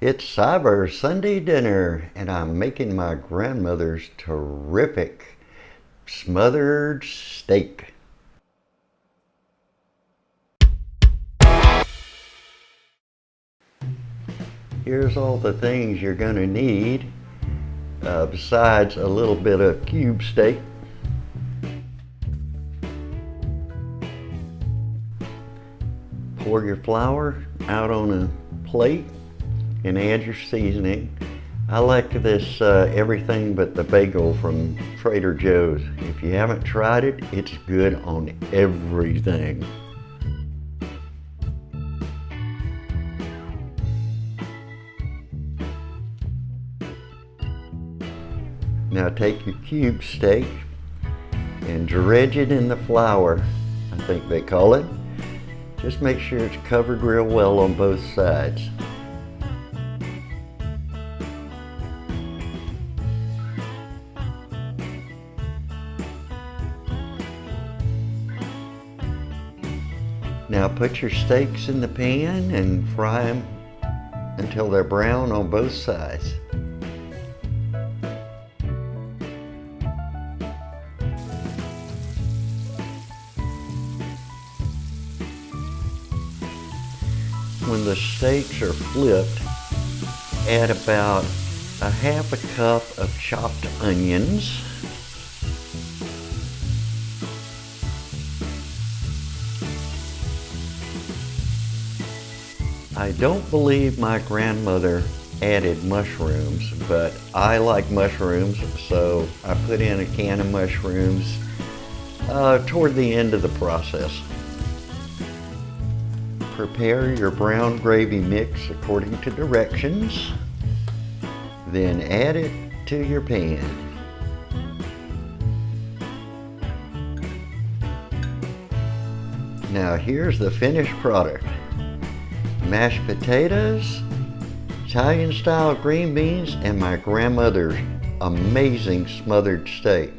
It's Cyber Sunday dinner, and I'm making my grandmother's terrific smothered steak. Here's all the things you're going to need, besides a little bit of cube steak. Pour your flour out on a plate and add your seasoning. I like this everything but the bagel from Trader Joe's. If you haven't tried it, it's good on everything. Now take your cube steak and dredge it in the flour, I think they call it. Just make sure it's covered real well on both sides. Now put your steaks in the pan and fry them until they're brown on both sides. When the steaks are flipped, add about a half a cup of chopped onions. I don't believe my grandmother added mushrooms, but I like mushrooms, so I put in a can of mushrooms toward the end of the process. Prepare your brown gravy mix according to directions, then add it to your pan. Now here's the finished product. Mashed potatoes, Italian style green beans, and my grandmother's amazing smothered steak.